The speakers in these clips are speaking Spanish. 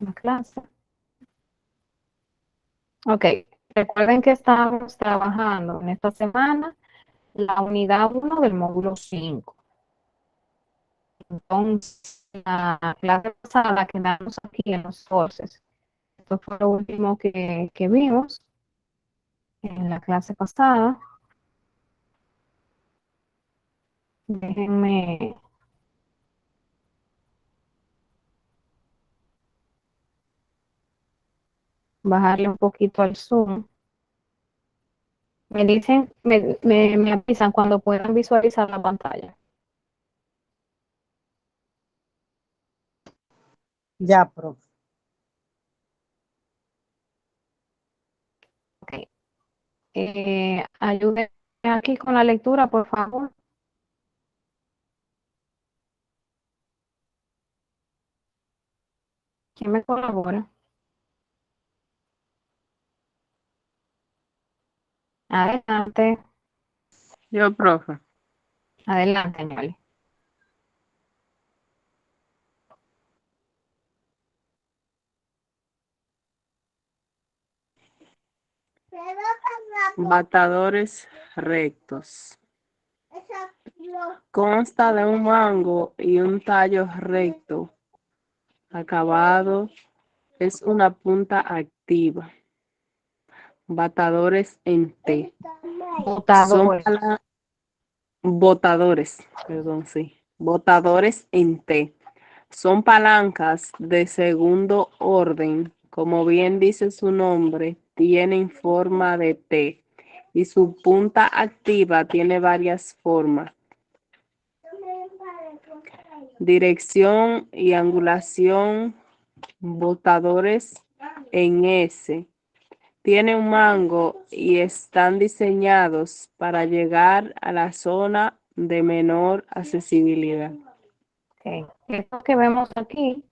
la clase. Ok, recuerden que estamos trabajando en esta semana la unidad 1 del módulo 5. Entonces, la clase pasada quedamos aquí en los sources. Esto fue lo último que vimos en la clase pasada. Déjenme bajarle un poquito al zoom. Me dicen, me avisan cuando puedan visualizar la pantalla. Ya, profe. Ok. Ayúdenme aquí con la lectura, por favor. ¿Quién me colabora? Adelante, Yo, profe. adelante, Ñoli. Batadores rectos. Consta de un mango y un tallo recto. Acabado es una punta activa. Batadores en T. Son Votadores. botadores, perdón, sí. Botadores en T. Son palancas de segundo orden. Como bien dice su nombre, tienen forma de T y su punta activa tiene varias formas. Dirección y angulación, botadores en S. Tiene un mango y están diseñados para llegar a la zona de menor accesibilidad. Okay. Esto que vemos aquí,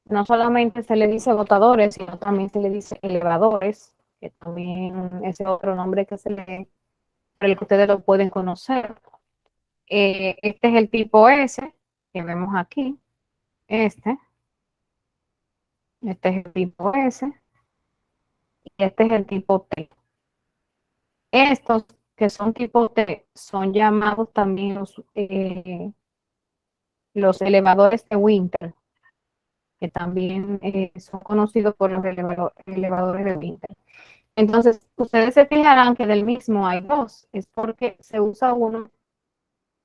no solamente se le dice botadores, sino también se le dice elevadores, que también es otro nombre que se le, por el que ustedes lo pueden conocer. Este es el tipo S que vemos aquí. Este es el tipo S y este es el tipo T. Estos que son tipo T son llamados también los elevadores de Winter, que también son conocidos por los elevadores de Winter. Entonces, ustedes se fijarán que del mismo hay dos, es porque se usa uno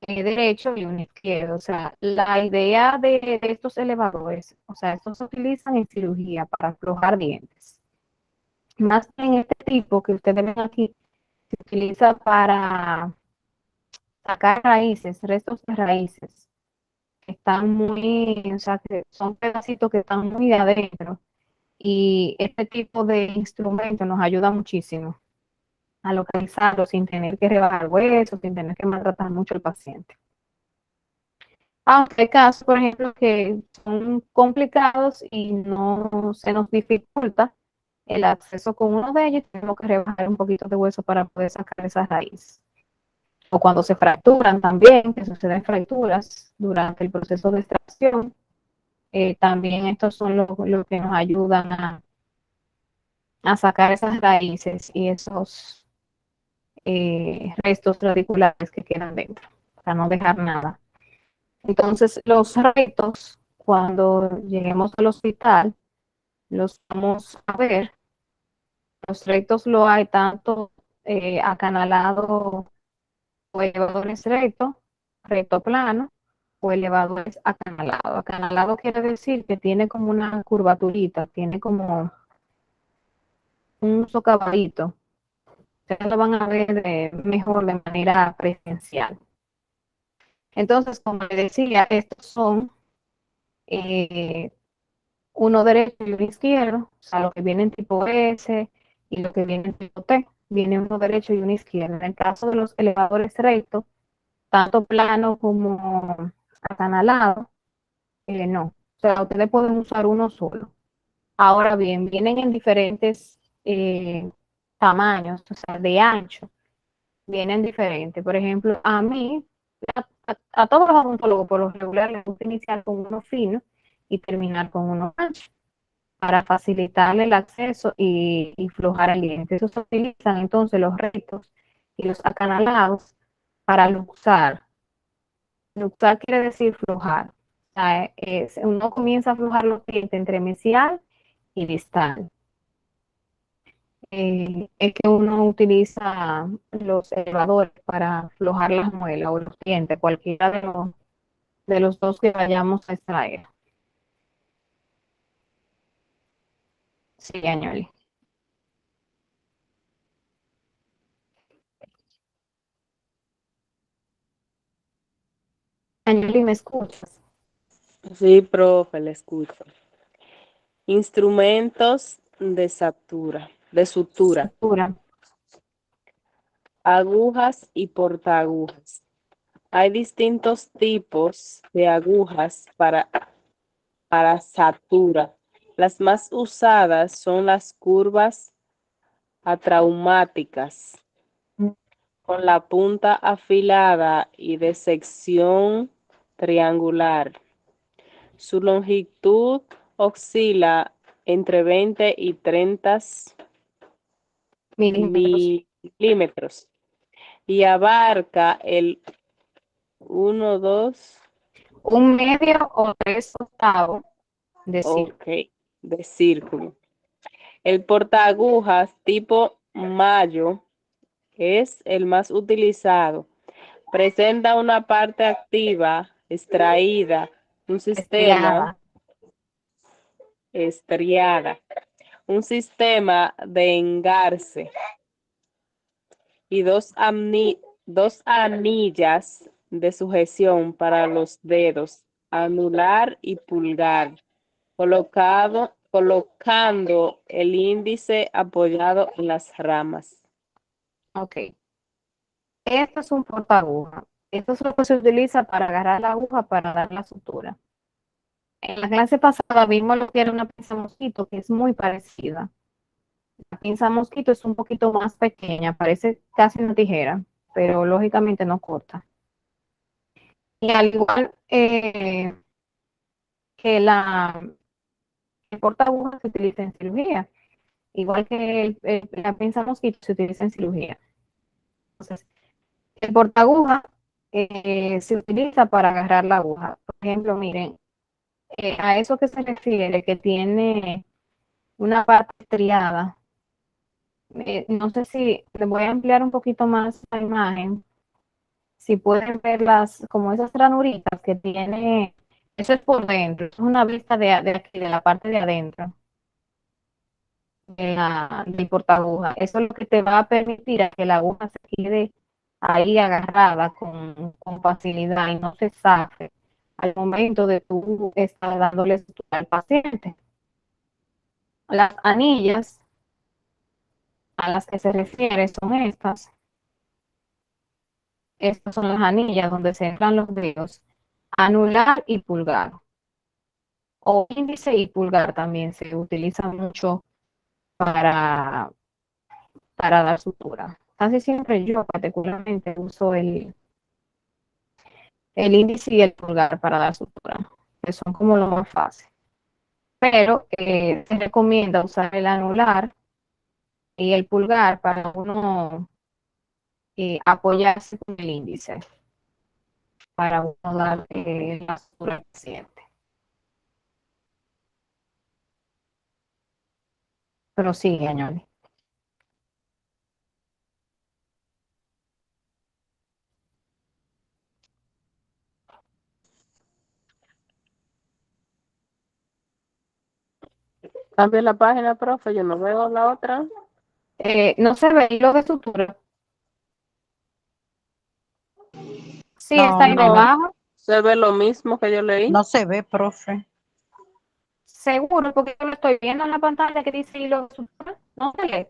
derecho y uno izquierdo. O sea, la idea de estos elevadores, o sea, estos se utilizan en cirugía para aflojar dientes. Más en este tipo que ustedes ven aquí, se utiliza para sacar raíces, restos de raíces, que están muy, o sea, que son pedacitos que están muy de adentro. Y este tipo de instrumento nos ayuda muchísimo a localizarlo sin tener que rebajar huesos, sin tener que maltratar mucho al paciente. Aunque hay casos, por ejemplo, que son complicados y no se nos dificulta el acceso con uno de ellos, tenemos que rebajar un poquito de hueso para poder sacar esas raíces. O cuando se fracturan también, que suceden fracturas durante el proceso de extracción, también estos son los que nos ayudan a sacar esas raíces y esos restos radiculares que quedan dentro, para no dejar nada. Entonces, los restos, cuando lleguemos al hospital, los vamos a ver. Los rectos lo hay tanto acanalado o elevadores rectos, recto plano, o elevadores acanalados. Acanalado quiere decir que tiene como una curvaturita, tiene como un socavadito. Ustedes lo van a ver mejor de manera presencial. Entonces, como les decía, estos son eh, uno derecho y uno izquierdo, o sea, lo que viene en tipo S y lo que viene en tipo T, viene uno derecho y uno izquierdo. En el caso de los elevadores rectos, tanto plano como acanalado, no. O sea, ustedes pueden usar uno solo. Ahora bien, vienen en diferentes tamaños, o sea, de ancho, vienen diferentes. Por ejemplo, a mí, a todos los odontólogos por lo regular les gusta iniciar con uno fino y terminar con uno ancho. para facilitarle el acceso y flujar el diente. Eso se utilizan entonces los rectos y los acanalados para luxar. Luxar quiere decir flujar. O sea, uno comienza a flujar los dientes entre mesial y distal. Es que uno utiliza los elevadores para aflojar las muelas o los dientes, cualquiera de los dos que vayamos a extraer. Sí, Añoli. Añoli, ¿me escuchas? Sí, profe, le escucho. Instrumentos de sutura, Sutura. agujas y portaagujas. Hay distintos tipos de agujas para sutura. Las más usadas son las curvas atraumáticas, con la punta afilada y de sección triangular. Su longitud oscila entre 20 y 30 Milímetros. milímetros y abarca el 1, 2, Un medio o 3/8 de círculo. ok, de círculo. El portaagujas tipo Mayo es el más utilizado. Presenta una parte activa extraída, un sistema Estriada. estriada, un sistema de engarce y dos anillas de sujeción para los dedos anular y pulgar, colocando el índice apoyado en las ramas. Ok. Esto es un portaaguja. Esto es lo que se utiliza para agarrar la aguja para dar la sutura. En la clase pasada vimos lo que era una pinza mosquito, que es muy parecida. La pinza mosquito es un poquito más pequeña, parece casi una tijera, pero lógicamente no corta. Y al igual que el portaagujas se utiliza en cirugía, igual que la pinza mosquito se utiliza en cirugía. Entonces, el portaaguja se utiliza para agarrar la aguja. Por ejemplo, miren, a eso que se refiere, que tiene una parte estriada. No sé si les voy a ampliar un poquito más la imagen. Si pueden ver como esas ranuritas que tiene, eso es por dentro, es una vista de aquí, de la parte de adentro del portaguja. Eso es lo que te va a permitir a que la aguja se quede ahí agarrada con facilidad y no se zafe al momento de tú estar dándole sutura al paciente. Las anillas a las que se refiere son estas. Estas son las anillas donde se entran los dedos anular y pulgar. O índice y pulgar también se utiliza mucho para, para dar sutura. Casi siempre yo particularmente uso el índice y el pulgar para dar sutura, que son como lo más fácil. Pero se recomienda usar el anular y el pulgar para uno apoyarse con el índice, para uno dar la sutura al paciente. Pero sí, Añoli. Cambio la página, profe, yo no veo la otra. No se ve lo de sutura. Sí, está No, ahí no, debajo. Se ve lo mismo que yo leí. no se ve, profe. Seguro, porque yo lo estoy viendo en la pantalla que dice hilo de sutura. No se lee.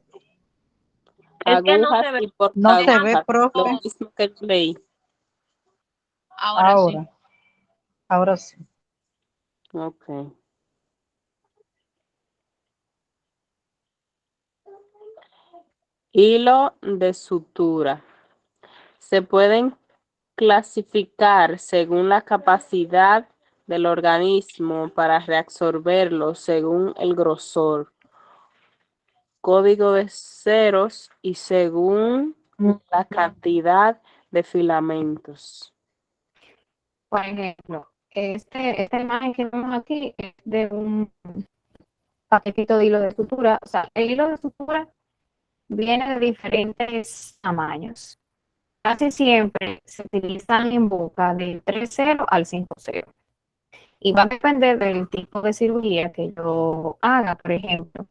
Es que no Agujas se ve. y No se ve, portaagujas, lo profe. mismo que yo leí. Ahora sí. Ahora sí. Ok. Hilo de sutura. Se pueden clasificar según la capacidad del organismo para reabsorberlo según el grosor, código de ceros y según la cantidad de filamentos. Por ejemplo, esta imagen que vemos aquí es de un paquetito de hilo de sutura. O sea, el hilo de sutura viene de diferentes tamaños. Casi siempre se utilizan en boca del 3.0 al 5.0. Y va a depender del tipo de cirugía que yo haga, por ejemplo.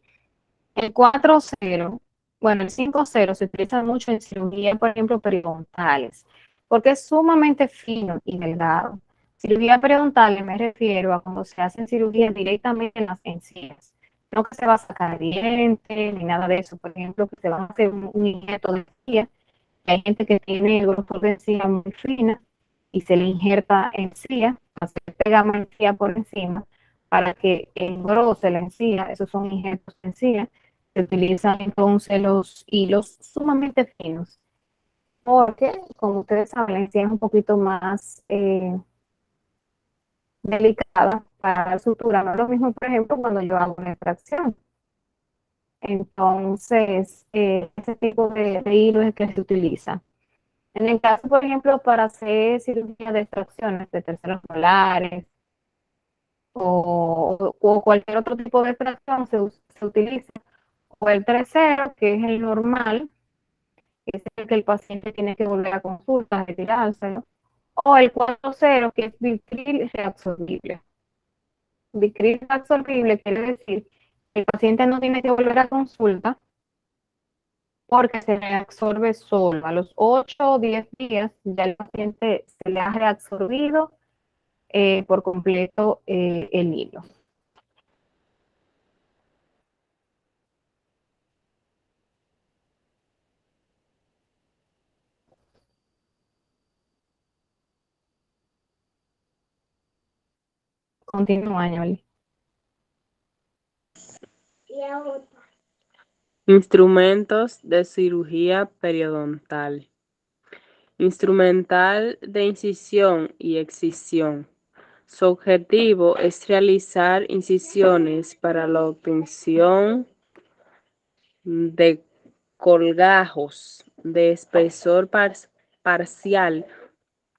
El 4.0, bueno, el 5.0 se utiliza mucho en cirugía, por ejemplo, periodontales, porque es sumamente fino y delgado. Cirugía periodontales me refiero a cuando se hacen cirugías directamente en las encías. No que se va a sacar diente ni nada de eso. Por ejemplo, que se va a hacer un injerto de encía. Hay gente que tiene grosor de encía muy fina y se le injerta encía, se le pega más encía por encima para que engrose la encía. Esos son injertos de encía. Se utilizan entonces los hilos sumamente finos, porque, como ustedes saben, la encía es un poquito más delicada para la sutura. No es lo mismo, por ejemplo, cuando yo hago una extracción. Entonces, ese tipo de hilo es el que se utiliza. En el caso, por ejemplo, para hacer cirugía de extracciones de terceros molares o cualquier otro tipo de extracción, se utiliza o el 3.0, que es el normal, que es el que el paciente tiene que volver a consulta, retirárselo, o el 4.0, que es Vicryl reabsorbible. Vicryl reabsorbible quiere decir que el paciente no tiene que volver a consulta porque se reabsorbe solo. A los 8 o 10 días ya el paciente se le ha reabsorbido por completo el hilo. Continúa, Yoli. Instrumentos de cirugía periodontal. Instrumental de incisión y excisión. Su objetivo es realizar incisiones para la obtención de colgajos de espesor parcial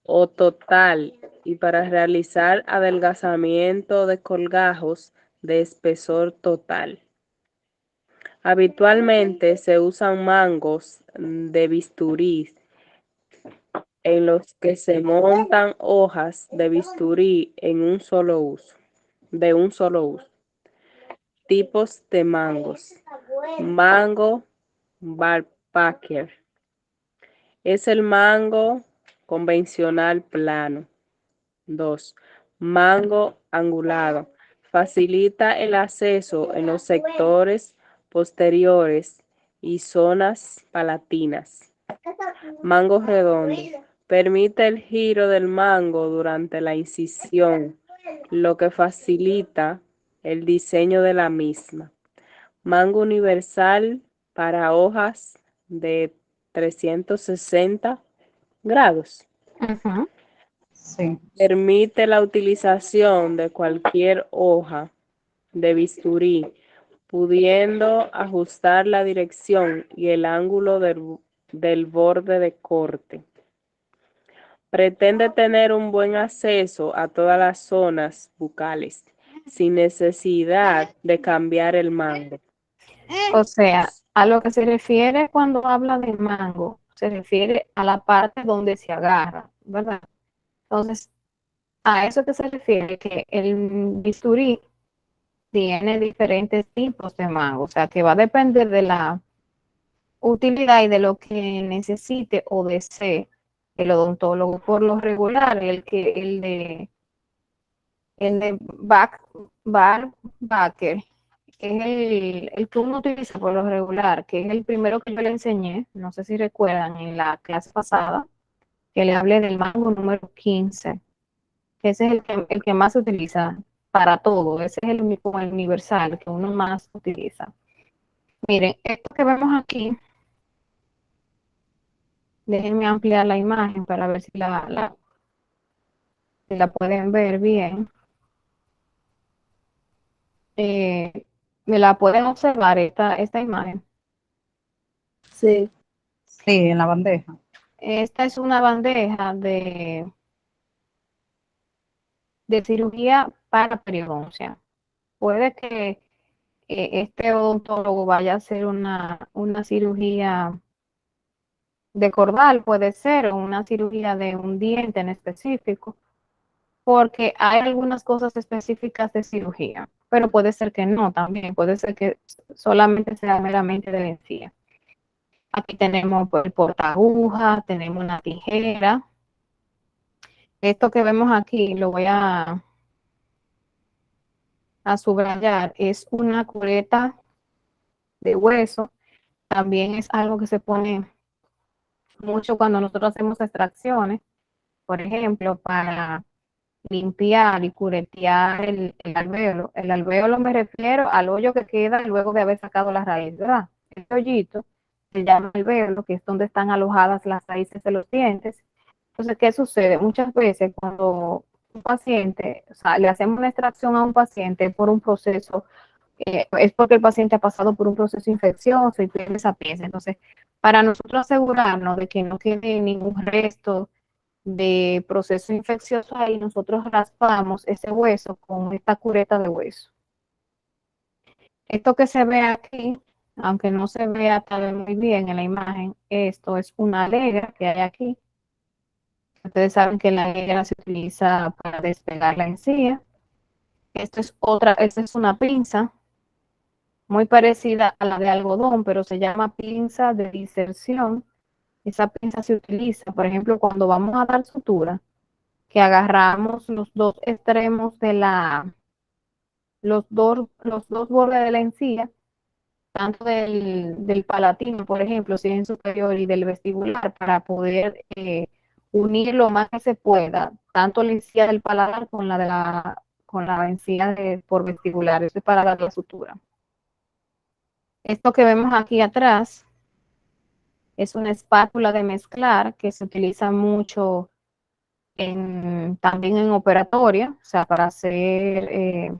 o total y para realizar adelgazamiento de colgajos de espesor total. Habitualmente se usan mangos de bisturí en los que se montan hojas de bisturí en un solo uso, de un solo uso. Tipos de mangos. Mango backpacker. Es el mango convencional plano. 2. Mango angulado. Facilita el acceso en los sectores posteriores y zonas palatinas. Mango redondo. Permite el giro del mango durante la incisión, lo que facilita el diseño de la misma. Mango universal para hojas de 360 grados. Uh-huh. Sí. Permite la utilización de cualquier hoja de bisturí, pudiendo ajustar la dirección y el ángulo del borde de corte. Pretende tener un buen acceso a todas las zonas bucales, sin necesidad de cambiar el mango. O sea, a lo que se refiere cuando habla de mango, se refiere a la parte donde se agarra, ¿verdad? Entonces, a eso que se refiere que el bisturí tiene diferentes tipos de mango, o sea, que va a depender de la utilidad y de lo que necesite o desee el odontólogo. Por lo regular, el de backer es el que uno utiliza por lo regular, que es el primero que yo le enseñé, no sé si recuerdan en la clase pasada, que le hablé del mango número 15. Ese es el que más se utiliza para todo, ese es el único, el universal que uno más utiliza. Miren, esto que vemos aquí, déjenme ampliar la imagen para ver si la pueden ver bien. ¿Me la pueden observar esta imagen? Sí. Sí, en la bandeja. Esta es una bandeja de cirugía para periodoncia. Puede que este odontólogo vaya a hacer una cirugía de cordal, puede ser, o una cirugía de un diente en específico, porque hay algunas cosas específicas de cirugía, pero puede ser que no también, puede ser que solamente sea meramente de la encía. Aquí tenemos el portaagujas, tenemos una tijera. Esto que vemos aquí lo voy a subrayar, es una cureta de hueso. También es algo que se pone mucho cuando nosotros hacemos extracciones, por ejemplo, para limpiar y curetear el alvéolo. El alvéolo me refiero al hoyo que queda luego de haber sacado la raíz, ¿verdad? Este hoyito se llama alvéolo, que es donde están alojadas las raíces de los dientes. Entonces, ¿qué sucede? Muchas veces cuando un paciente, o sea, le hacemos una extracción a un paciente por un proceso, es porque el paciente ha pasado por un proceso infeccioso y pierde esa pieza. Entonces, para nosotros asegurarnos de que no quede ningún resto de proceso infeccioso ahí, nosotros raspamos ese hueso con esta cureta de hueso. Esto que se ve aquí, aunque no se vea tal vez muy bien en la imagen, esto es una legra que hay aquí. Ustedes saben que la legra se utiliza para despegar la encía. Esta es una pinza muy parecida a la de algodón, pero se llama pinza de diserción. Esa pinza se utiliza, por ejemplo, cuando vamos a dar sutura, que agarramos los dos extremos de los dos bordes de la encía, tanto del palatino, por ejemplo, si es en superior, y del vestibular, para poder unir lo más que se pueda, tanto la encía del paladar con la encía por vestibular. Eso es para dar la sutura. Esto que vemos aquí atrás es una espátula de mezclar que se utiliza mucho también en operatoria, o sea, para hacer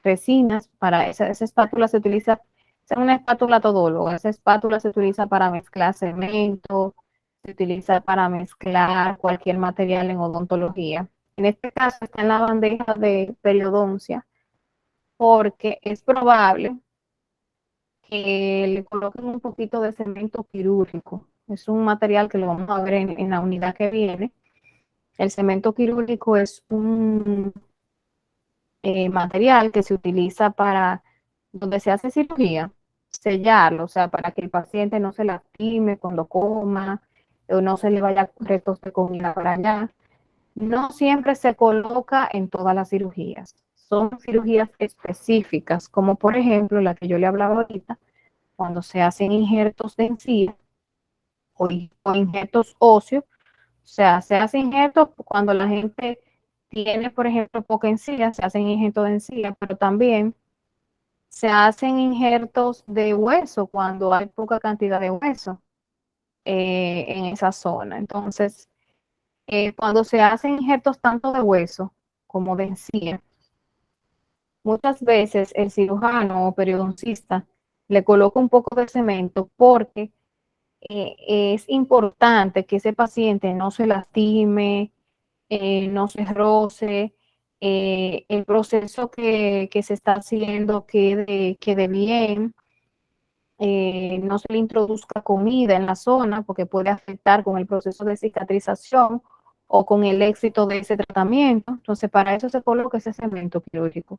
resinas. Para esa espátula se utiliza, es una espátula todóloga. Esa espátula se utiliza para mezclar cemento, se utiliza para mezclar cualquier material en odontología. En este caso está en la bandeja de periodoncia, porque es probable que le coloquen un poquito de cemento quirúrgico. Es un material que lo vamos a ver en la unidad que viene. El cemento quirúrgico es un material que se utiliza para donde se hace cirugía, sellarlo, o sea, para que el paciente no se lastime cuando coma o no se le vaya restos de comida para allá. No siempre se coloca en todas las cirugías. Son cirugías específicas, como por ejemplo la que yo le hablaba ahorita, cuando se hacen injertos de encía o injertos óseos. O sea, se hacen injertos cuando la gente tiene, por ejemplo, poca encía, se hacen injertos de encía, pero también se hacen injertos de hueso cuando hay poca cantidad de hueso en esa zona. Entonces, cuando se hacen injertos tanto de hueso como de encía, muchas veces el cirujano o periodoncista le coloca un poco de cemento porque es importante que ese paciente no se lastime, no se roce, el proceso que se está haciendo quede bien, no se le introduzca comida en la zona porque puede afectar con el proceso de cicatrización o con el éxito de ese tratamiento. Entonces, para eso se coloca ese cemento quirúrgico.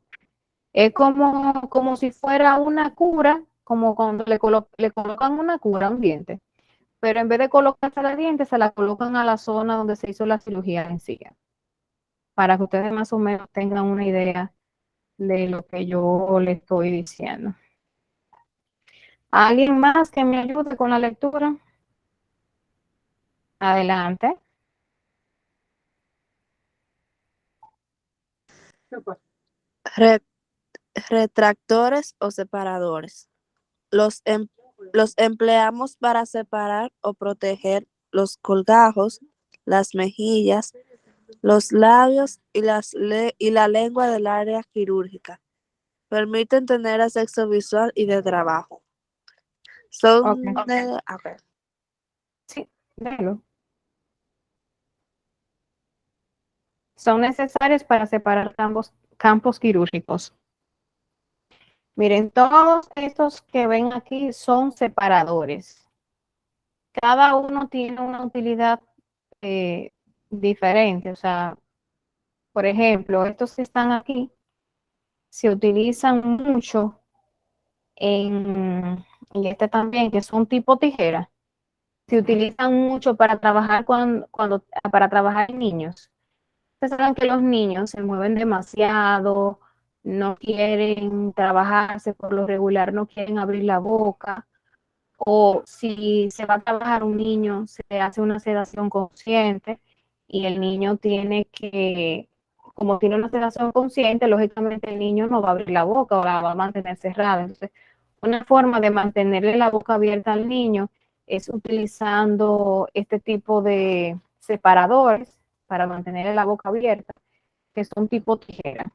Es como si fuera una cura, como cuando le colocan una cura a un diente, pero en vez de colocarse a la diente, se la colocan a la zona donde se hizo la cirugía de encía, para que ustedes más o menos tengan una idea de lo que yo le estoy diciendo. ¿Alguien más que me ayude con la lectura? Adelante. Re- retractores o separadores. Los empleamos para separar o proteger los colgajos, las mejillas, los labios y la lengua del área quirúrgica. permiten tener acceso visual y de trabajo. Son Ok. a ver, Sí, léelo. Son necesarios para separar campos quirúrgicos. Miren, todos estos que ven aquí son separadores. Cada uno tiene una utilidad diferente. O sea, por ejemplo, estos que están aquí se utilizan mucho y este también, que son tipo tijera, se utilizan mucho para trabajar para trabajar en niños. Ustedes saben que los niños se mueven demasiado, no quieren trabajarse por lo regular, no quieren abrir la boca, o si se va a trabajar un niño, se le hace una sedación consciente y el niño tiene que, como tiene una sedación consciente, lógicamente el niño no va a abrir la boca o la va a mantener cerrada. Entonces, una forma de mantenerle la boca abierta al niño es utilizando este tipo de separadores para mantenerle la boca abierta, que son tipo tijera.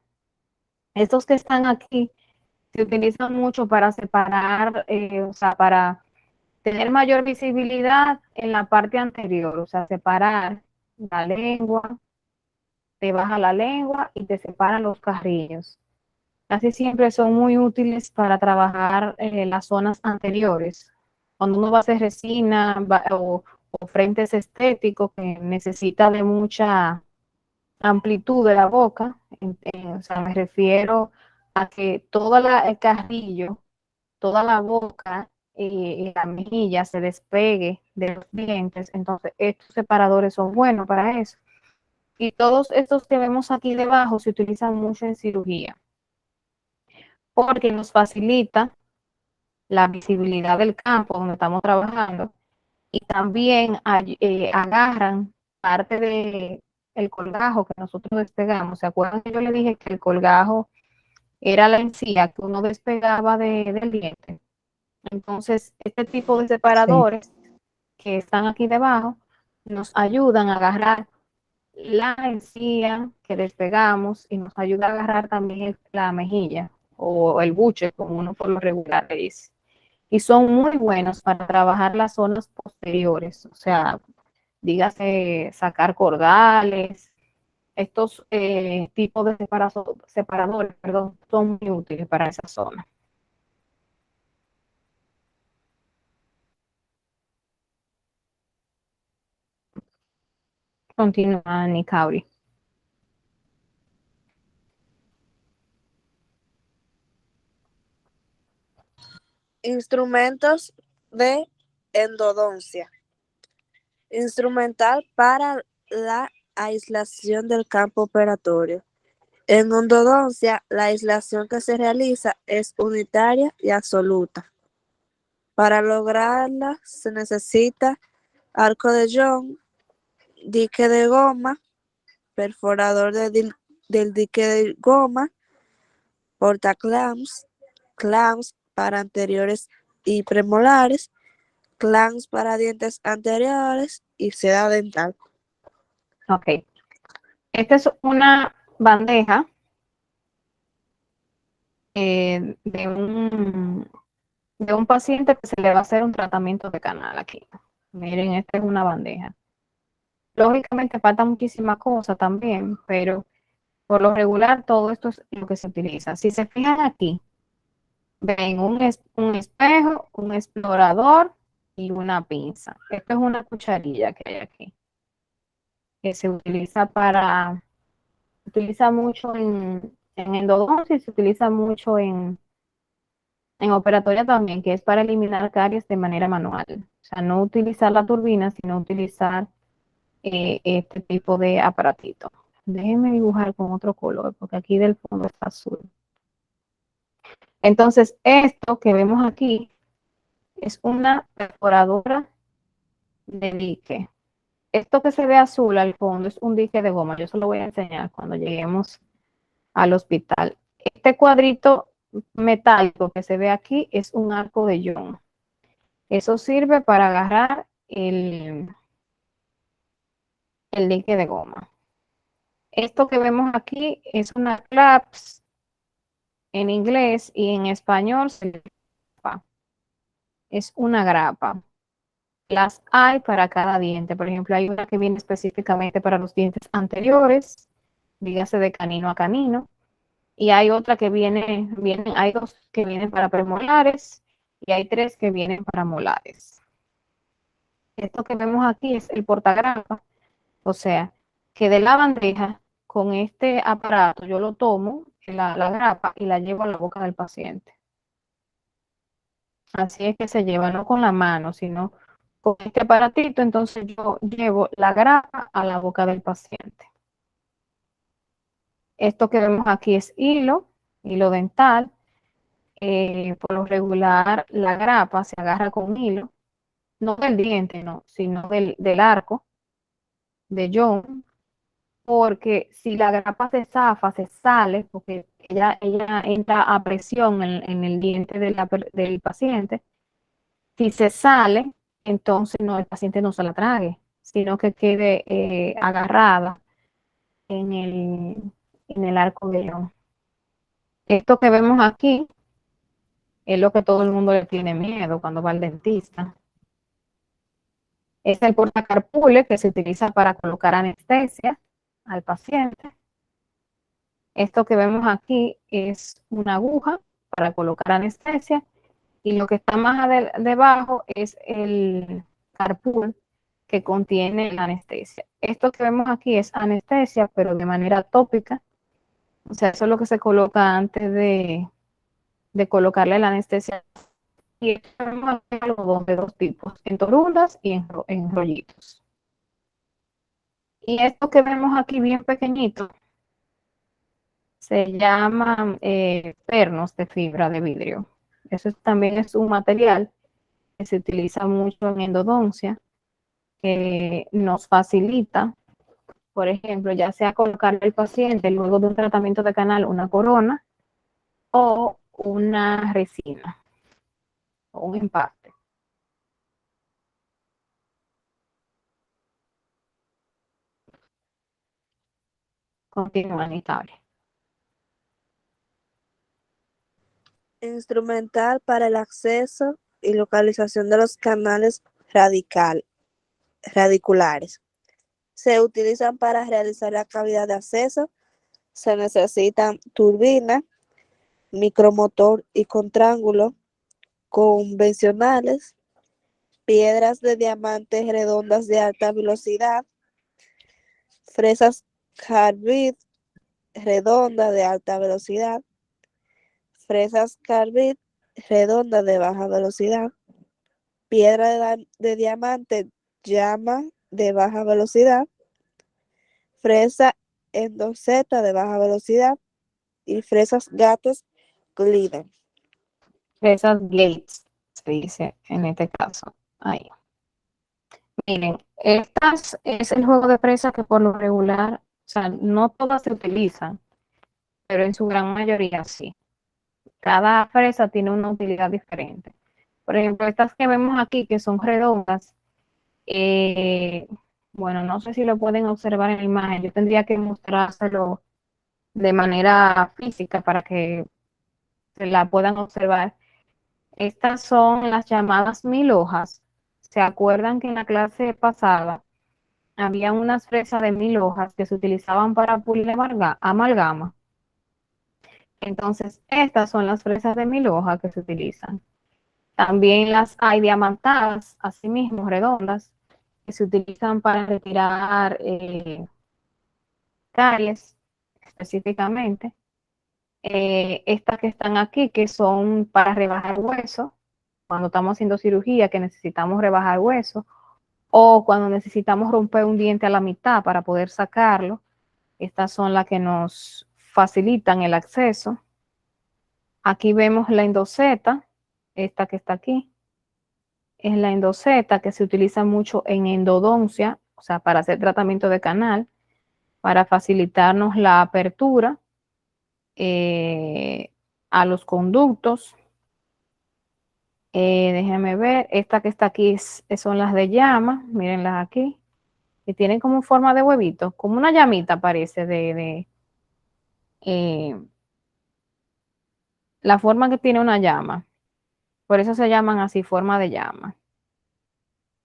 Estos que están aquí se utilizan mucho para separar, o sea, para tener mayor visibilidad en la parte anterior, o sea, separar la lengua, te baja la lengua y te separan los carrillos. Casi siempre son muy útiles para trabajar las zonas anteriores. Cuando uno va a hacer resina o frentes estéticos que necesita de mucha amplitud de la boca, o sea, me refiero a que todo el carrillo, toda la boca y la mejilla se despegue de los dientes, entonces estos separadores son buenos para eso. Y todos estos que vemos aquí debajo se utilizan mucho en cirugía porque nos facilita la visibilidad del campo donde estamos trabajando y también agarran parte del colgajo que nosotros despegamos. ¿Se acuerdan que yo le dije que el colgajo era la encía que uno despegaba del diente? Entonces, este tipo de Sí, separadores que están aquí debajo nos ayudan a agarrar la encía que despegamos y nos ayuda a agarrar también la mejilla o el buche, como uno por lo regular le dice. Y son muy buenos para trabajar las zonas posteriores, o sea, dígase sacar cordales, estos tipos de separadores, perdón, son muy útiles para esa zona. Continúa, Nicauri. instrumentos de endodoncia. Instrumental para la aislación del campo operatorio. En endodoncia, la aislación que se realiza es unitaria y absoluta. Para lograrla se necesita arco de Young, dique de goma, perforador del dique de goma, portaclamps, clamps para anteriores y premolares, clamps para dientes anteriores y seda dental. Ok. Esta es una bandeja de un paciente que se le va a hacer un tratamiento de canal aquí. Miren, esta es una bandeja. Lógicamente falta muchísima cosa también, pero por lo regular todo esto es lo que se utiliza. Si se fijan aquí, ven un espejo, un explorador y una pinza. Esto es una cucharilla que hay aquí, que se utiliza mucho en endodoncia y se utiliza mucho en operatoria también, que es para eliminar caries de manera manual. O sea, no utilizar la turbina, sino utilizar este tipo de aparatito. Déjenme dibujar con otro color, porque aquí del fondo está azul. Entonces, esto que vemos aquí es una perforadora de dique. Esto que se ve azul al fondo es un dique de goma. Yo se lo voy a enseñar cuando lleguemos al hospital. Este cuadrito metálico que se ve aquí es un arco de Young. Eso sirve para agarrar el dique de goma. Esto que vemos aquí es una clasp en inglés y en español es una grapa. Las hay para cada diente. Por ejemplo, hay una que viene específicamente para los dientes anteriores, dígase de canino a canino, y hay otra que hay dos que vienen para premolares y hay tres que vienen para molares. Esto que vemos aquí es el portagrapa, o sea, que de la bandeja con este aparato yo lo tomo, la grapa, y la llevo a la boca del paciente. Así es que se lleva, no con la mano, sino con este aparatito. Entonces yo llevo la grapa a la boca del paciente. Esto que vemos aquí es hilo dental. Por lo regular, la grapa se agarra con hilo, no del diente, no, sino del arco de John, porque si la grapa se zafa, se sale, porque ella entra a presión en el diente del paciente. Si se sale, entonces no, el paciente no se la trague, sino que quede agarrada en el arco de león. Esto que vemos aquí es lo que todo el mundo le tiene miedo cuando va al dentista. Es el portacarpule que se utiliza para colocar anestesia al paciente. Esto que vemos aquí es una aguja para colocar anestesia y lo que está más debajo es el carpul que contiene la anestesia. Esto que vemos aquí es anestesia, pero de manera tópica. O sea, eso es lo que se coloca antes de colocarle la anestesia. Y esto vemos aquí algodón de dos tipos, en torundas y en rollitos. Y esto que vemos aquí bien pequeñito se llaman pernos de fibra de vidrio. Eso también es un material que se utiliza mucho en endodoncia, que nos facilita, por ejemplo, ya sea colocarle al paciente luego de un tratamiento de canal una corona o una resina o un empaste. Continúa, Natalia. Instrumental para el acceso y localización de los canales radiculares. Se utilizan para realizar la cavidad de acceso. Se necesitan turbina, micromotor y contraángulo convencionales, piedras de diamante redondas de alta velocidad, fresas carbide redonda de alta velocidad, fresas carbide redonda de baja velocidad, piedra de diamante llama de baja velocidad, fresa endoseta de baja velocidad y fresas gatos gliden. Fresas Gates, se dice en este caso. Ahí. Miren, estas es el juego de fresas que por lo regular, o sea, no todas se utilizan, pero en su gran mayoría sí. Cada fresa tiene una utilidad diferente. Por ejemplo, estas que vemos aquí, que son redondas, bueno, no sé si lo pueden observar en la imagen. Yo tendría que mostrárselo de manera física para que se la puedan observar. Estas son las llamadas 1000 hojas. ¿Se acuerdan que en la clase pasada había unas fresas de 1000 hojas que se utilizaban para pulir amalgama? Entonces, estas son las fresas de 1000 hojas que se utilizan. También las hay diamantadas, asimismo redondas, que se utilizan para retirar caries específicamente. Estas que están aquí, que son para rebajar hueso, cuando estamos haciendo cirugía, que necesitamos rebajar hueso, o cuando necesitamos romper un diente a la mitad para poder sacarlo. Estas son las que nos facilitan el acceso. Aquí vemos la endoseta, esta que está aquí. Es la endoseta que se utiliza mucho en endodoncia, o sea, para hacer tratamiento de canal, para facilitarnos la apertura a los conductos. Déjenme ver, esta que está aquí son las de llama, mírenlas aquí, que tienen como forma de huevito, como una llamita parece la forma que tiene una llama. Por eso se llaman así, forma de llama.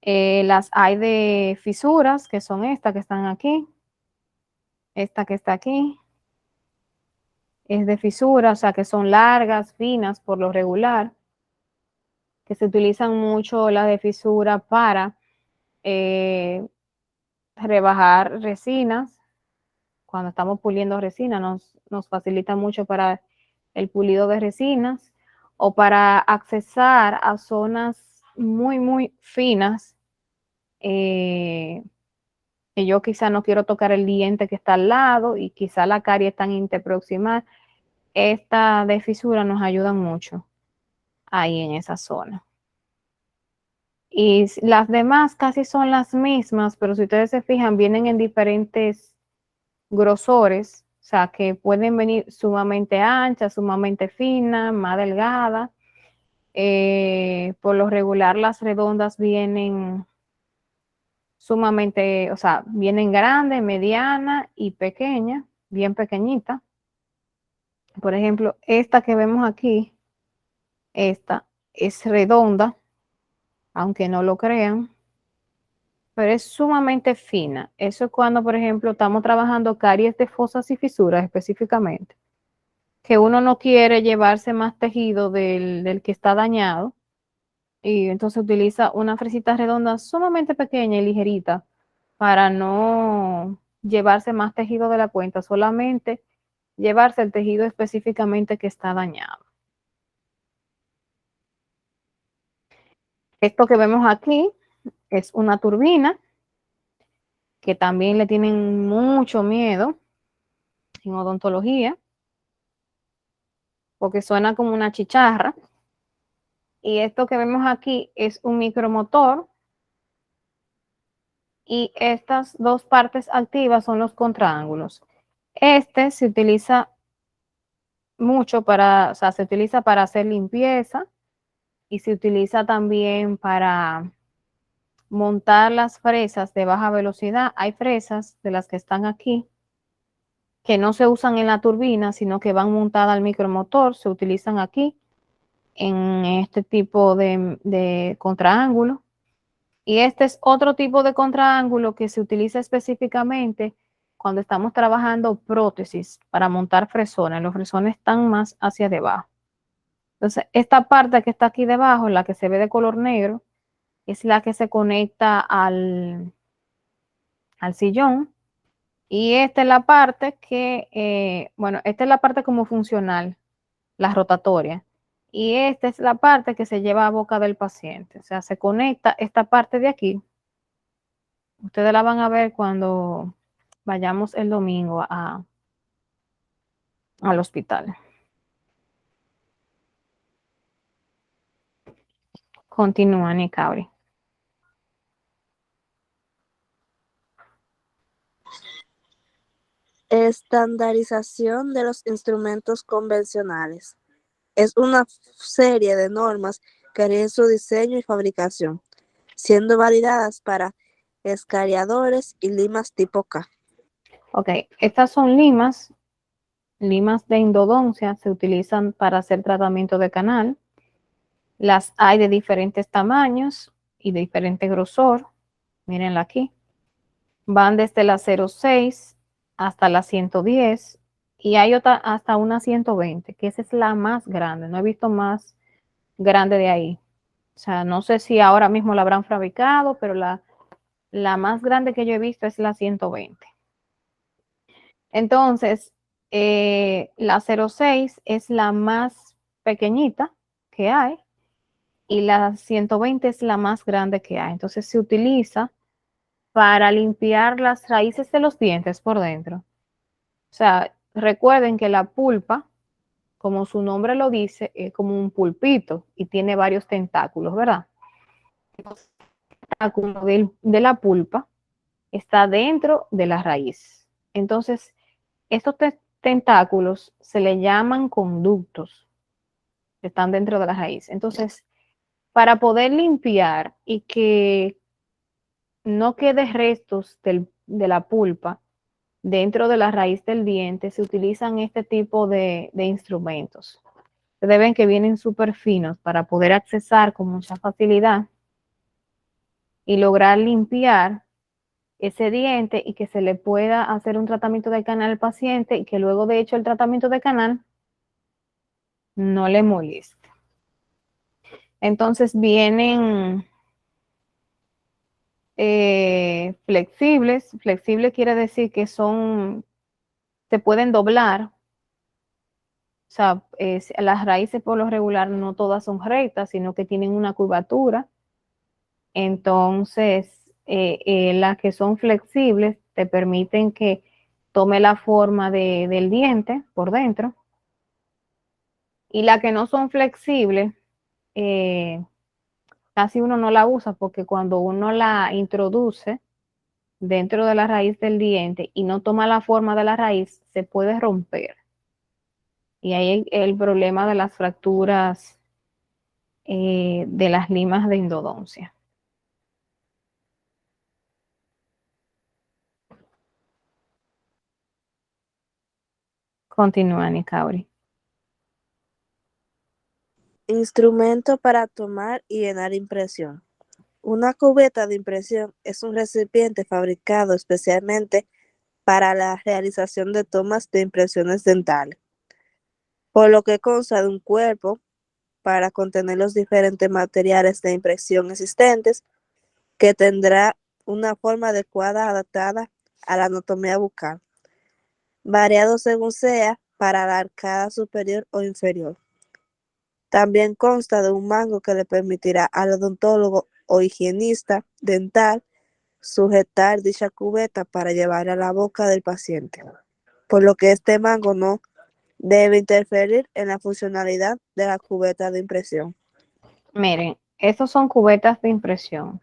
Las hay de fisuras, que son estas que están aquí. Esta que está aquí es de fisura, o sea que son largas, finas por lo regular, que se utilizan mucho las de fisura para rebajar resinas. Cuando estamos puliendo resina nos facilita mucho para el pulido de resinas o para accesar a zonas muy, muy finas. Que yo quizá no quiero tocar el diente que está al lado y quizá la carie tan interproximal. Esta de fisura nos ayuda mucho ahí en esa zona. Y las demás casi son las mismas, pero si ustedes se fijan, vienen en diferentes grosores, o sea, que pueden venir sumamente anchas, sumamente finas, más delgadas. Por lo regular, las redondas vienen sumamente, o sea, vienen grandes, medianas y pequeñas, bien pequeñitas. Por ejemplo, esta que vemos aquí, esta es redonda, aunque no lo crean, pero es sumamente fina. Eso es cuando, por ejemplo, estamos trabajando caries de fosas y fisuras específicamente, que uno no quiere llevarse más tejido del que está dañado, y entonces utiliza una fresita redonda sumamente pequeña y ligerita para no llevarse más tejido de la cuenta, solamente llevarse el tejido específicamente que está dañado. Esto que vemos aquí es una turbina, que también le tienen mucho miedo en odontología, porque suena como una chicharra. Y esto que vemos aquí es un micromotor, y estas dos partes activas son los contraángulos. Este se utiliza mucho para, o sea, se utiliza para hacer limpieza y se utiliza también para montar las fresas de baja velocidad. Hay fresas de las que están aquí que no se usan en la turbina, sino que van montadas al micromotor, se utilizan aquí en este tipo de contraángulo. Y este es otro tipo de contraángulo que se utiliza específicamente cuando estamos trabajando prótesis para montar fresones. Los fresones están más hacia debajo. Entonces, esta parte que está aquí debajo, la que se ve de color negro, es la que se conecta al sillón. Y esta es la parte que, bueno, esta es la parte como funcional, la rotatoria. Y esta es la parte que se lleva a boca del paciente. O sea, se conecta esta parte de aquí. Ustedes la van a ver cuando vayamos el domingo al hospital. Continúa, Nicauri. Estandarización de los instrumentos convencionales. Es una serie de normas que rigen su diseño y fabricación, siendo validadas para escariadores y limas tipo K. Ok, estas son limas de endodoncia, se utilizan para hacer tratamiento de canal. Las hay de diferentes tamaños y de diferente grosor. Mírenla aquí. Van desde la 0,6 hasta la 110 y hay otra hasta una 120, que esa es la más grande. No he visto más grande de ahí. O sea, no sé si ahora mismo la habrán fabricado, pero la más grande que yo he visto es la 120. Entonces, la 0,6 es la más pequeñita que hay y la 120 es la más grande que hay. Entonces se utiliza para limpiar las raíces de los dientes por dentro. O sea, recuerden que la pulpa, como su nombre lo dice, es como un pulpito y tiene varios tentáculos, ¿verdad? El tentáculo de la pulpa está dentro de la raíz. Entonces, estos tentáculos se le llaman conductos, que están dentro de la raíz. Entonces, para poder limpiar y que no quede restos de la pulpa dentro de la raíz del diente, se utilizan este tipo de instrumentos. Ustedes ven que vienen súper finos para poder accesar con mucha facilidad y lograr limpiar ese diente y que se le pueda hacer un tratamiento de canal al paciente y que luego de hecho el tratamiento de canal no le moleste. Entonces vienen flexibles. Flexible quiere decir que se pueden doblar. O sea, las raíces por lo regular no todas son rectas, sino que tienen una curvatura. Entonces, las que son flexibles te permiten que tome la forma del diente por dentro. Y las que no son flexibles, casi uno no la usa porque cuando uno la introduce dentro de la raíz del diente y no toma la forma de la raíz, se puede romper. Y ahí el problema de las fracturas de las limas de endodoncia. Continúa, Nicauri. Instrumento para tomar y llenar impresión. Una cubeta de impresión es un recipiente fabricado especialmente para la realización de tomas de impresiones dentales, por lo que consta de un cuerpo para contener los diferentes materiales de impresión existentes, que tendrá una forma adecuada adaptada a la anatomía bucal, variado según sea para la arcada superior o inferior. También consta de un mango que le permitirá al odontólogo o higienista dental sujetar dicha cubeta para llevarla a la boca del paciente, por lo que este mango no debe interferir en la funcionalidad de la cubeta de impresión. Miren, estos son cubetas de impresión.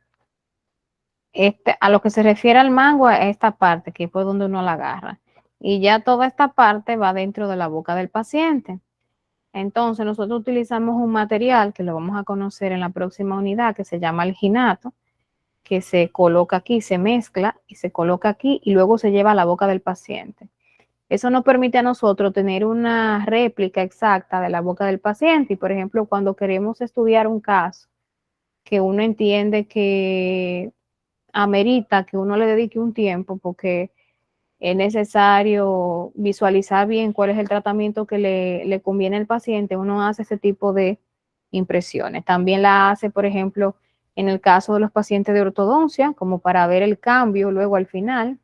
A lo que se refiere al mango, a esta parte, que es por donde uno la agarra. Y ya toda esta parte va dentro de la boca del paciente. Entonces, nosotros utilizamos un material que lo vamos a conocer en la próxima unidad, que se llama alginato, que se coloca aquí, se mezcla y se coloca aquí y luego se lleva a la boca del paciente. Eso nos permite a nosotros tener una réplica exacta de la boca del paciente. Y, por ejemplo, cuando queremos estudiar un caso que uno entiende que amerita que uno le dedique un tiempo porque es necesario visualizar bien cuál es el tratamiento que le conviene al paciente, uno hace ese tipo de impresiones. También la hace, por ejemplo, en el caso de los pacientes de ortodoncia, como para ver el cambio luego al final.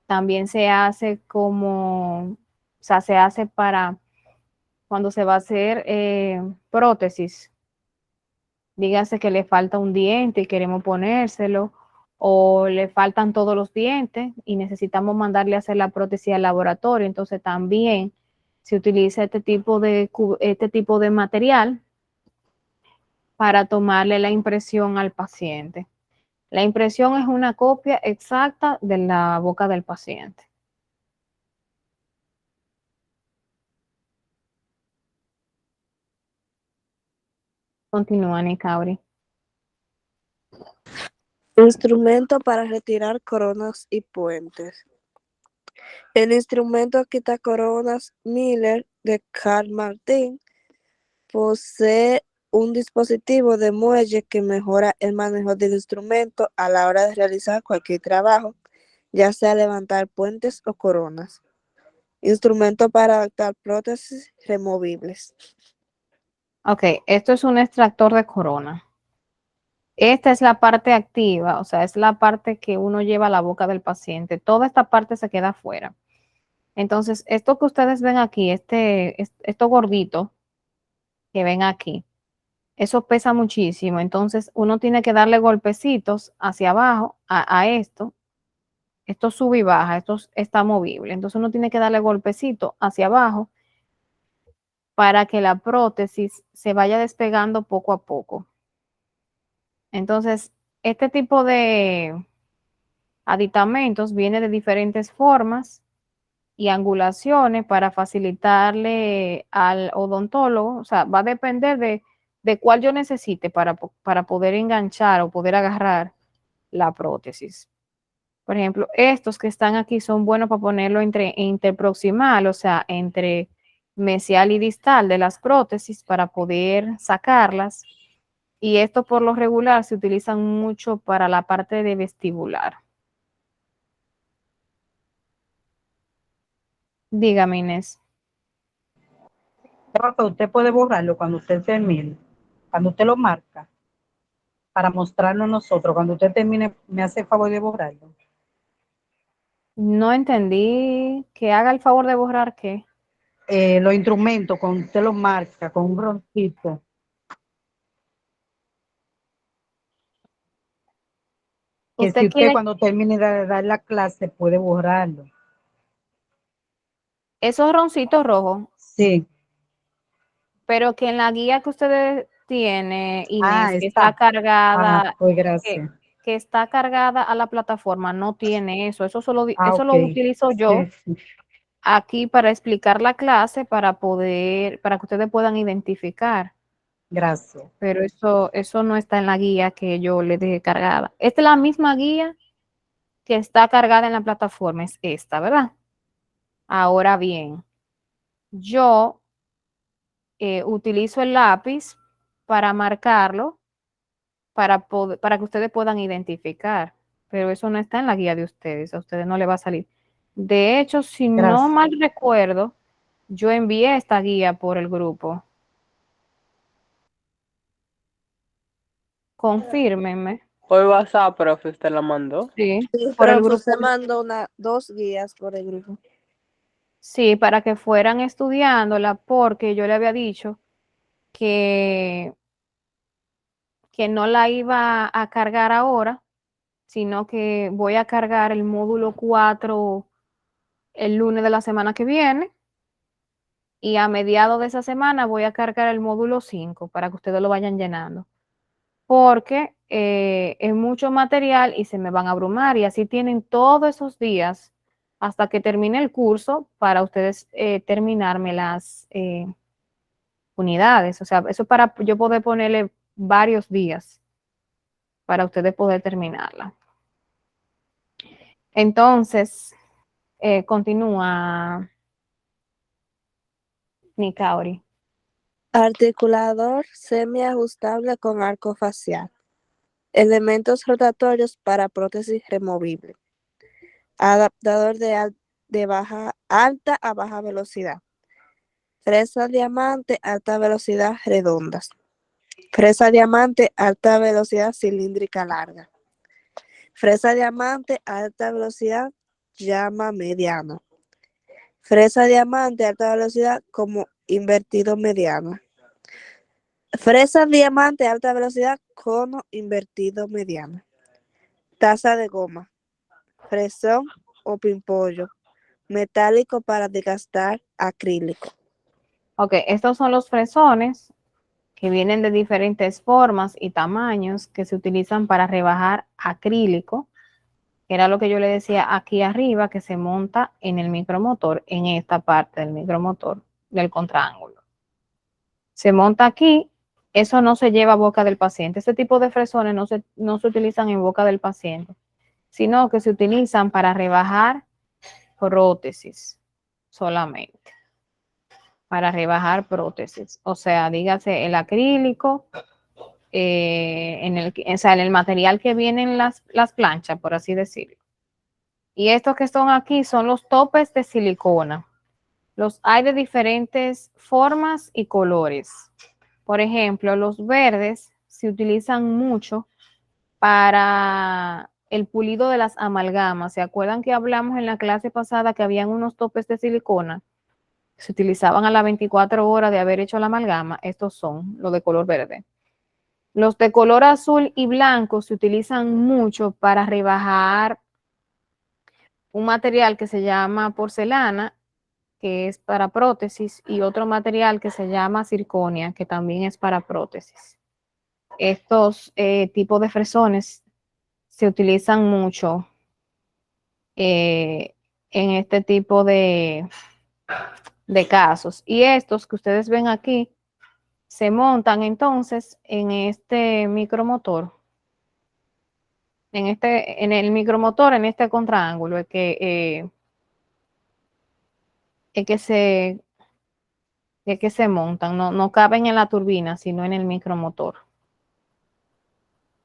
También se hace o sea, se hace para cuando se va a hacer prótesis. Dígase que le falta un diente y queremos ponérselo, o le faltan todos los dientes y necesitamos mandarle a hacer la prótesis al laboratorio. Entonces también se utiliza este tipo de material para tomarle la impresión al paciente. La impresión es una copia exacta de la boca del paciente. Continúa, Nicauri. Instrumento para retirar coronas y puentes. El instrumento quitacoronas Miller de Karl Martin posee un dispositivo de muelle que mejora el manejo del instrumento a la hora de realizar cualquier trabajo, ya sea levantar puentes o coronas. Instrumento para adaptar prótesis removibles. Ok, esto es un extractor de corona. Esta es la parte activa, o sea, es la parte que uno lleva a la boca del paciente. Toda esta parte se queda afuera. Entonces, esto que ustedes ven aquí, esto gordito que ven aquí, eso pesa muchísimo. Entonces, uno tiene que darle golpecitos hacia abajo a esto. Esto sube y baja, esto está movible. Entonces, uno tiene que darle golpecitos hacia abajo para que la prótesis se vaya despegando poco a poco. Entonces, este tipo de aditamentos viene de diferentes formas y angulaciones para facilitarle al odontólogo, o sea, va a depender de cuál yo necesite para poder enganchar o poder agarrar la prótesis. Por ejemplo, estos que están aquí son buenos para ponerlo interproximal, o sea, entre mesial y distal de las prótesis para poder sacarlas. Y esto por lo regular se utilizan mucho para la parte de vestibular. Dígame, Inés. Profe, usted puede borrarlo cuando usted termine, cuando usted lo marca, para mostrarnos nosotros. Cuando usted termine, me hace el favor de borrarlo. No entendí. Que haga el favor de borrar qué. Los instrumentos, cuando usted los marca con un roncito, que si Usted usted quiere cuando termine de dar la clase puede borrarlo. esos roncitos rojos, Sí. pero que en la guía que ustedes tienen, Inés, que está Está. cargada, Pues que, gracias. que está cargada a la plataforma, no tiene eso. Eso Ok. lo utilizo yo Sí, sí. aquí para explicar la clase, para que ustedes puedan identificar. Gracias. Pero eso no está en la guía que yo les dejé cargada. Esta es la misma guía que está cargada en la plataforma, es esta, ¿verdad? Ahora bien, yo utilizo el lápiz para marcarlo, para que ustedes puedan identificar, pero eso no está en la guía de ustedes, a ustedes no les va a salir. De hecho, si no Gracias. mal recuerdo, yo envié esta guía por el grupo. Confírmenme. Por WhatsApp, profe, usted la mandó. Sí, Sí, por el profe, grupo. usted mandó dos guías por el grupo. Sí, para que fueran estudiándola, porque yo le había dicho que, que no la iba a cargar ahora, sino que voy a cargar el módulo 4 el lunes de la semana que viene y a mediados de esa semana voy a cargar el módulo 5 para que ustedes lo vayan llenando, porque es mucho material y se me van a abrumar y así tienen todos esos días hasta que termine el curso para ustedes terminarme las unidades. O sea, eso para yo poder ponerle varios días para ustedes poder terminarla. Entonces, continúa Nicauri. Articulador semiajustable con arco facial. Elementos rotatorios para prótesis removible. Adaptador de alta a baja velocidad. Fresa diamante, alta velocidad redondas. Fresa diamante, alta velocidad cilíndrica larga. Fresa diamante, alta velocidad, llama mediano. Fresa diamante, alta velocidad como invertido mediano. Fresa diamante, alta velocidad, cono invertido mediano. Taza de goma. Fresón o pimpollo. Metálico para desgastar acrílico. Ok, estos son los fresones que vienen de diferentes formas y tamaños que se utilizan para rebajar acrílico, que era lo que yo le decía aquí arriba, que se monta en el micromotor, en esta parte del micromotor del contraángulo. Se monta aquí, eso no se lleva a boca del paciente. Este tipo de fresones no se utilizan en boca del paciente, sino que se utilizan para rebajar prótesis solamente. Para rebajar prótesis. O sea, dígase el acrílico, o sea, en el material que vienen las planchas, por así decirlo. Y estos que son aquí son los topes de silicona. Los hay de diferentes formas y colores. Por ejemplo, los verdes se utilizan mucho para el pulido de las amalgamas. ¿Se acuerdan que hablamos en la clase pasada que habían unos topes de silicona? Se utilizaban a las 24 horas de haber hecho la amalgama. Estos son los de color verde. Los de color azul y blanco se utilizan mucho para rebajar un material que se llama porcelana, que es para prótesis, y otro material que se llama circonia, que también es para prótesis. Estos tipos de fresones se utilizan mucho en este tipo de casos. Y estos que ustedes ven aquí se montan entonces en este micromotor. En el micromotor, en este contraángulo, es que que se montan, no caben en la turbina, sino en el micromotor.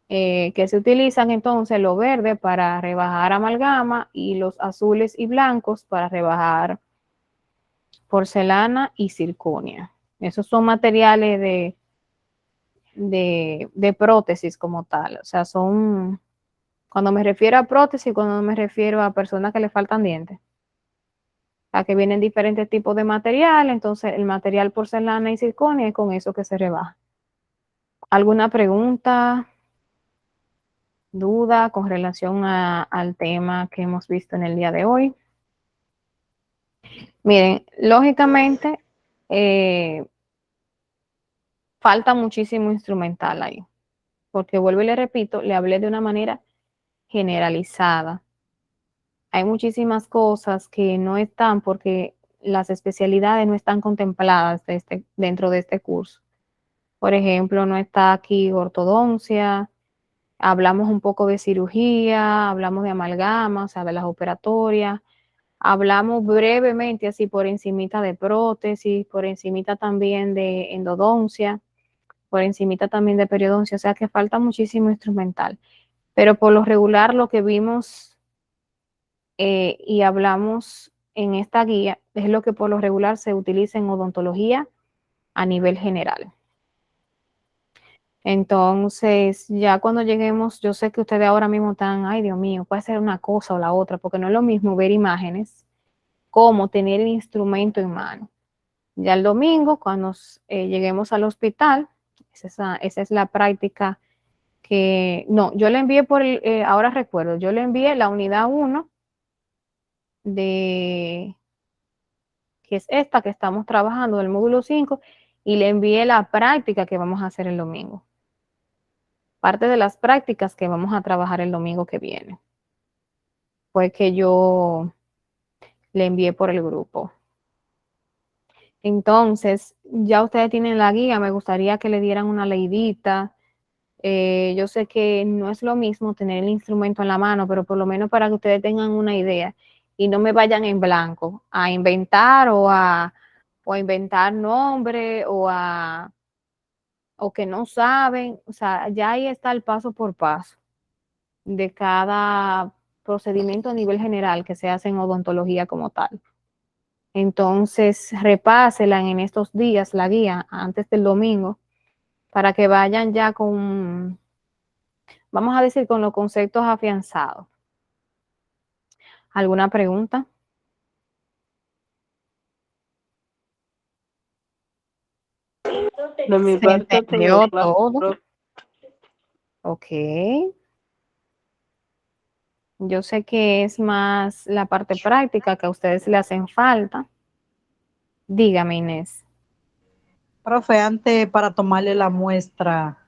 Que se utilizan entonces los verdes para rebajar amalgama y los azules y blancos para rebajar porcelana y circonia. Esos son materiales de prótesis como tal. O sea, son, cuando me refiero a prótesis, cuando me refiero a personas que le faltan dientes. O sea, que vienen diferentes tipos de material, entonces el material porcelana y circonia es con eso que se rebaja. ¿Alguna pregunta, duda con relación al tema que hemos visto en el día de hoy? Miren, lógicamente, falta muchísimo instrumental ahí, porque vuelvo y le repito, le hablé de una manera generalizada. Hay muchísimas cosas que no están porque las especialidades no están contempladas dentro de este curso. Por ejemplo, no está aquí ortodoncia, hablamos un poco de cirugía, hablamos de amalgama, o sea, de las operatorias, hablamos brevemente así por encimita de prótesis, por encimita también de endodoncia, por encimita también de periodoncia, o sea que falta muchísimo instrumental. Pero por lo regular lo que vimos y hablamos en esta guía es lo que por lo regular se utiliza en odontología a nivel general. Entonces, ya cuando lleguemos, yo sé que ustedes ahora mismo están, ay Dios mío, puede ser una cosa o la otra, porque no es lo mismo ver imágenes como tener el instrumento en mano. Ya el domingo, cuando lleguemos al hospital, esa es la práctica que, no, yo le envié ahora recuerdo, yo le envié la unidad 1 que es esta que estamos trabajando del módulo 5, y le envié la práctica que vamos a hacer el domingo. Parte de las prácticas que vamos a trabajar el domingo que viene fue que yo le envié por el grupo. Entonces, ya ustedes tienen la guía, me gustaría que le dieran una leidita. Yo sé que no es lo mismo tener el instrumento en la mano, pero por lo menos para que ustedes tengan una idea y no me vayan en blanco a inventar o a inventar nombre o que no saben. O sea, ya ahí está el paso por paso de cada procedimiento a nivel general que se hace en odontología como tal. Entonces, repásela en estos días la guía antes del domingo para que vayan ya con, vamos a decir, con los conceptos afianzados. ¿Alguna pregunta? De mi ¿Se parte entendió tengo claro. todo? Ok. Yo sé que es más la parte práctica que a ustedes le hacen falta. Dígame, Inés. Profe, antes para tomarle la muestra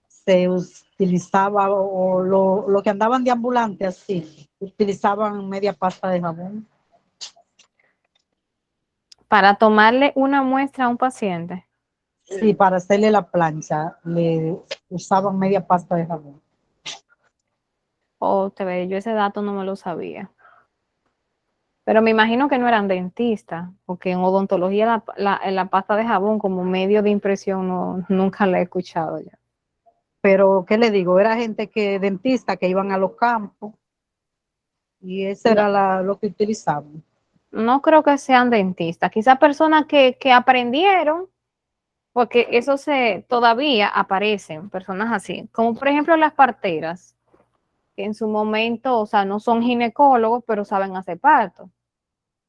se utilizaba, o lo que andaban de ambulante así, utilizaban media pasta de jabón. Para tomarle una muestra a un paciente. Sí, para hacerle la plancha, le usaban media pasta de jabón. Oh, yo ese dato no me lo sabía. Pero me imagino que no eran dentistas, porque en odontología la pasta de jabón como medio de impresión nunca la he escuchado ya. Pero, ¿qué le digo? Era gente dentista que iban a los campos y eso No, era lo que utilizaban. no creo que sean dentistas, quizás personas que aprendieron, porque eso todavía aparecen, personas así, como por ejemplo las parteras, que en su momento, o sea, no son ginecólogos, pero saben hacer parto.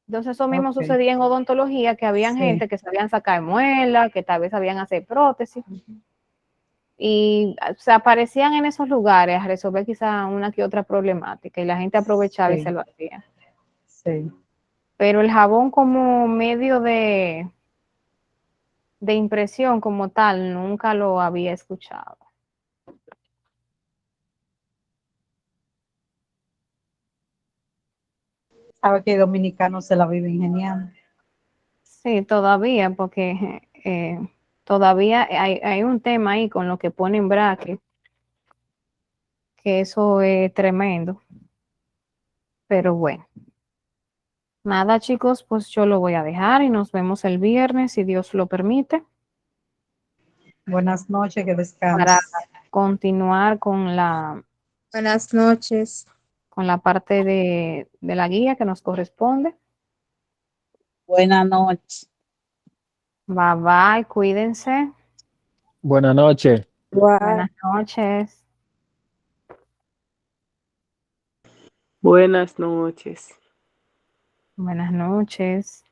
Entonces eso mismo Okay. sucedía en odontología, que habían Sí. gente que sabían sacar muelas, que tal vez sabían hacer prótesis, y se aparecían en esos lugares a resolver quizá una que otra problemática, y la gente aprovechaba y Sí. se lo hacía. Sí. Pero el jabón como medio de impresión como tal, nunca lo había escuchado. Sabe que dominicanos se la viven ingeniando. Sí, todavía, porque todavía hay un tema ahí con lo que ponen bracket, que eso es tremendo. Pero bueno. Nada, chicos, pues yo lo voy a dejar y nos vemos el viernes, si Dios lo permite, Buenas noches, que para descanses. continuar Buenas noches. con la parte de la guía que nos corresponde. Buenas noches. Bye bye, cuídense. Buenas noches. Buenas noches. Buenas noches. Buenas noches.